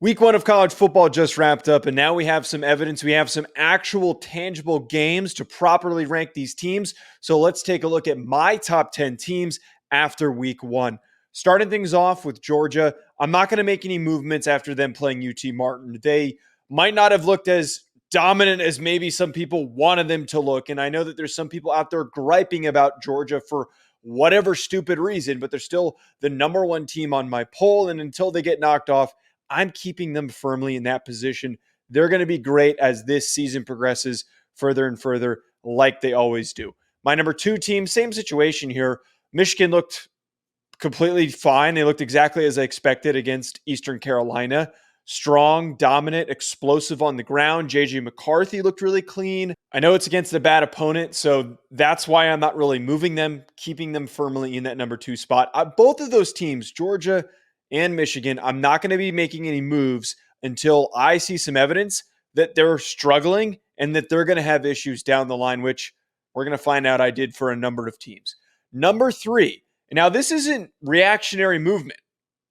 Week one of college football just wrapped up, and now we have some evidence. We have some actual tangible games to properly rank these teams. So let's take a look at my top 10 teams after week one. Starting things off with Georgia, I'm not going to make any movements after them playing UT Martin. They might not have looked as dominant as maybe some people wanted them to look. And I know that there's some people out there griping about Georgia for whatever stupid reason, but they're still the number one team on my poll. And until they get knocked off, I'm keeping them firmly in that position. They're going to be great as this season progresses further and further, like they always do. My number two team, same situation here. Michigan looked completely fine. They looked exactly as I expected against Eastern Carolina. Strong, dominant, explosive on the ground. JJ McCarthy looked really clean. I know it's against a bad opponent, so that's why I'm not really moving them, keeping them firmly in that number two spot. Both of those teams, Georgia and Michigan, I'm not going to be making any moves until I see some evidence that they're struggling and that they're going to have issues down the line, which we're going to find out I did for a number of teams. Number three, now this isn't reactionary movement.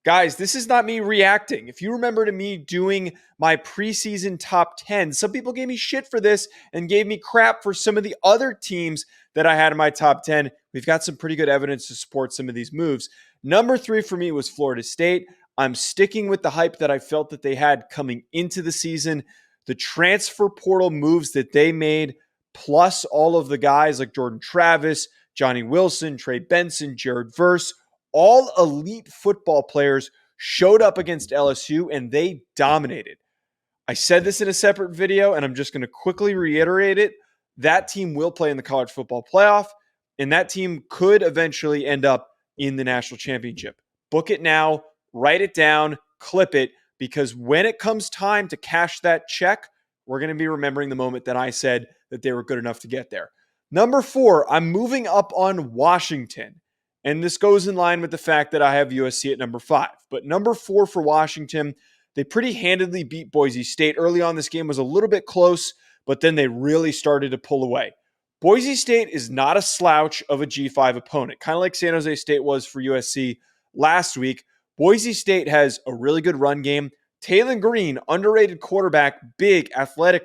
Guys, this is not me reacting. If you remember to me doing my preseason top 10, some people gave me shit for this and gave me crap for some of the other teams that I had in my top 10. We've got some pretty good evidence to support some of these moves. Number three for me was Florida State. I'm sticking with the hype that I felt that they had coming into the season. The transfer portal moves that they made, plus all of the guys like Jordan Travis, Johnny Wilson, Trey Benson, Jared Verse, all elite football players showed up against LSU and they dominated. I said this in a separate video, and I'm just going to quickly reiterate it. That team will play in the college football playoff, and that team could eventually end up in the national championship. Book it now, write it down, clip it, because when it comes time to cash that check, we're going to be remembering the moment that I said that they were good enough to get there. Number four, I'm moving up on Washington. And this goes in line with the fact that I have USC at number five. But number four for Washington, they pretty handedly beat Boise State. Early on, this game was a little bit close, but then they really started to pull away. Boise State is not a slouch of a G5 opponent, kind of like San Jose State was for USC last week. Boise State has a really good run game. Taylor Green, underrated quarterback, big, athletic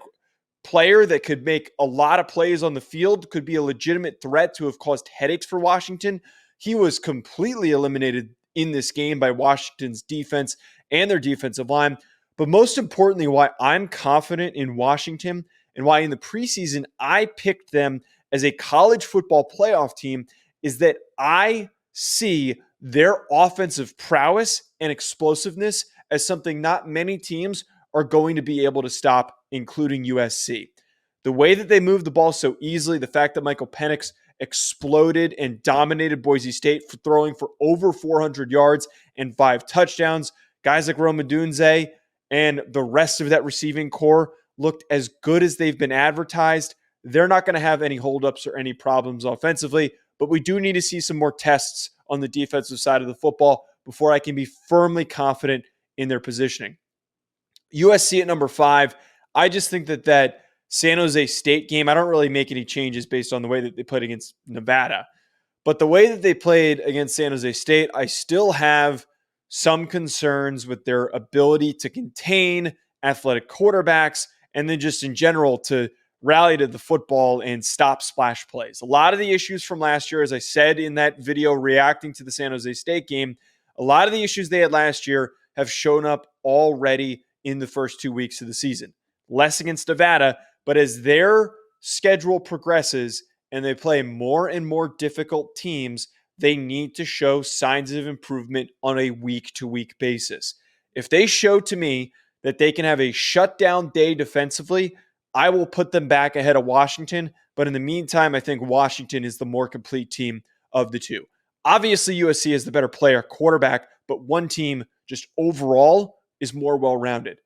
player that could make a lot of plays on the field, could be a legitimate threat to have caused headaches for Washington. He was completely eliminated in this game by Washington's defense and their defensive line. But most importantly, why I'm confident in Washington and why in the preseason I picked them as a college football playoff team is that I see their offensive prowess and explosiveness as something not many teams are going to be able to stop, including USC. The way that they move the ball so easily, the fact that Michael Penix exploded and dominated Boise State for throwing for over 400 yards and 5 touchdowns. Guys like Rome Odunze and the rest of that receiving core looked as good as they've been advertised. They're not going to have any holdups or any problems offensively, but we do need to see some more tests on the defensive side of the football before I can be firmly confident in their positioning. USC at number 5, I just think that San Jose State game, I don't really make any changes based on the way that they played against Nevada. But the way that they played against San Jose State, I still have some concerns with their ability to contain athletic quarterbacks and then just in general to rally to the football and stop splash plays. A lot of the issues from last year, as I said in that video reacting to the San Jose State game, a lot of the issues they had last year have shown up already in the first 2 weeks of the season. Less against Nevada, but as their schedule progresses and they play more and more difficult teams, they need to show signs of improvement on a week-to-week basis. If they show to me that they can have a shutdown day defensively, I will put them back ahead of Washington. But in the meantime, I think Washington is the more complete team of the two. Obviously, USC is the better player quarterback, but one team just overall is more well-rounded.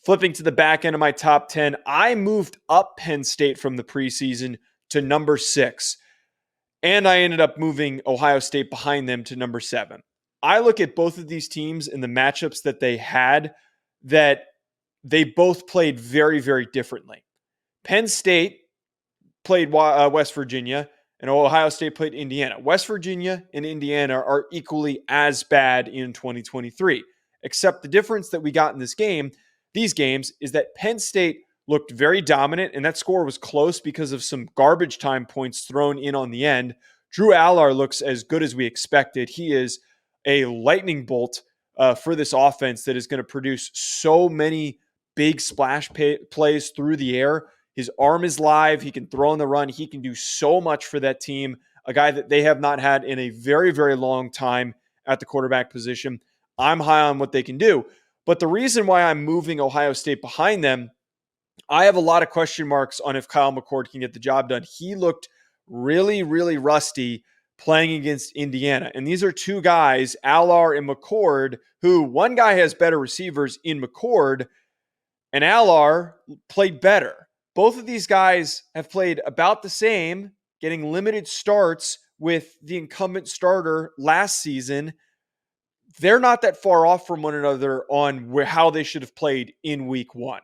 Flipping to the back end of my top 10, I moved up Penn State from the preseason to number 6. And I ended up moving Ohio State behind them to number 7. I look at both of these teams and the matchups that they had, that they both played very, very differently. Penn State played West Virginia, and Ohio State played Indiana. West Virginia and Indiana are equally as bad in 2023. except the difference that we got in these games, is that Penn State looked very dominant, and that score was close because of some garbage time points thrown in on the end. Drew Allar looks as good as we expected. He is a lightning bolt for this offense that is going to produce so many big splash plays through the air. His arm is live. He can throw on the run. He can do so much for that team, a guy that they have not had in a very, very long time at the quarterback position. I'm high on what they can do. But the reason why I'm moving Ohio State behind them, I have a lot of question marks on if Kyle McCord can get the job done. He looked really, really rusty playing against Indiana. And these are two guys, Allar and McCord, who one guy has better receivers in McCord, and Allar played better. Both of these guys have played about the same, getting limited starts with the incumbent starter last season. They're not that far off from one another on how they should have played in week one.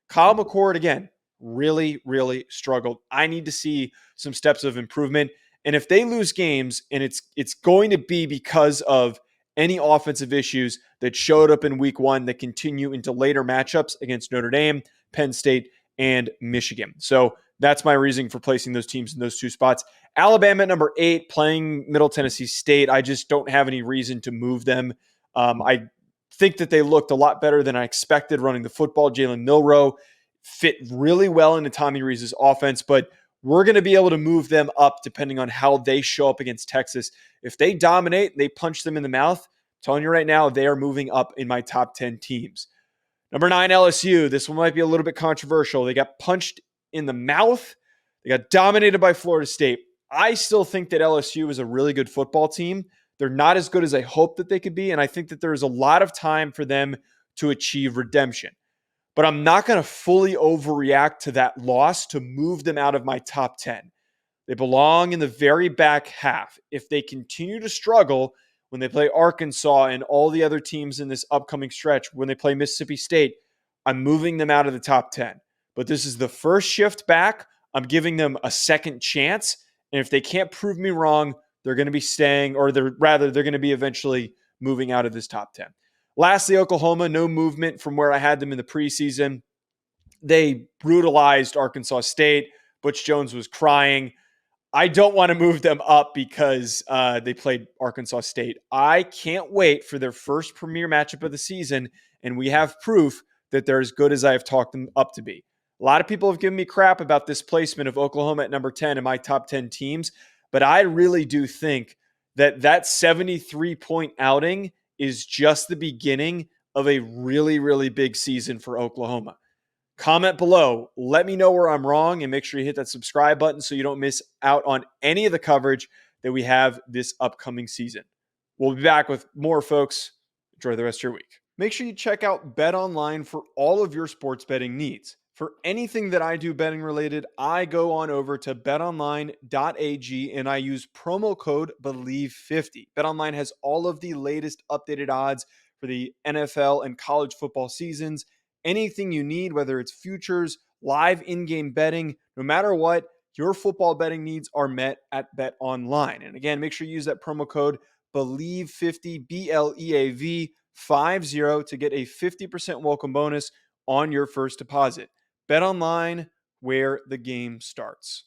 Kyle McCord, again, really, really struggled. I need to see some steps of improvement. And if they lose games, and it's going to be because of any offensive issues that showed up in week one that continue into later matchups against Notre Dame, Penn State, and Michigan. So that's my reasoning for placing those teams in those two spots. Alabama at number 8, playing Middle Tennessee State. I just don't have any reason to move them. I think that they looked a lot better than I expected running the football. Jalen Milroe fit really well into Tommy Rees's offense, but we're going to be able to move them up depending on how they show up against Texas. If they dominate, they punch them in the mouth. I'm telling you right now, they are moving up in my top 10 teams. Number 9, LSU. This one might be a little bit controversial. They got punched in the mouth. They got dominated by Florida State. I still think that LSU is a really good football team. They're not as good as I hope that they could be, and I think that there's a lot of time for them to achieve redemption. But I'm not going to fully overreact to that loss to move them out of my top 10. They belong in the very back half. If they continue to struggle when they play Arkansas and all the other teams in this upcoming stretch, when they play Mississippi State, I'm moving them out of the top 10. But this is the first shift back. I'm giving them a second chance. And if they can't prove me wrong, they're going to be staying, or they're going to be eventually moving out of this top 10. Lastly, Oklahoma, no movement from where I had them in the preseason. They brutalized Arkansas State. Butch Jones was crying. I don't want to move them up because they played Arkansas State. I can't wait for their first premier matchup of the season, and we have proof that they're as good as I have talked them up to be. A lot of people have given me crap about this placement of Oklahoma at number 10 in my top 10 teams, but I really do think that 73-point outing is just the beginning of a really, really big season for Oklahoma. Comment below. Let me know where I'm wrong, and make sure you hit that subscribe button so you don't miss out on any of the coverage that we have this upcoming season. We'll be back with more, folks. Enjoy the rest of your week. Make sure you check out BetOnline for all of your sports betting needs. For anything that I do betting related, I go on over to betonline.ag and I use promo code BELIEVE50. BetOnline has all of the latest updated odds for the NFL and college football seasons. Anything you need, whether it's futures, live in-game betting, no matter what, your football betting needs are met at BetOnline. And again, make sure you use that promo code BELIEVE50, BLEAV50, to get a 50% welcome bonus on your first deposit. BetOnline, where the game starts.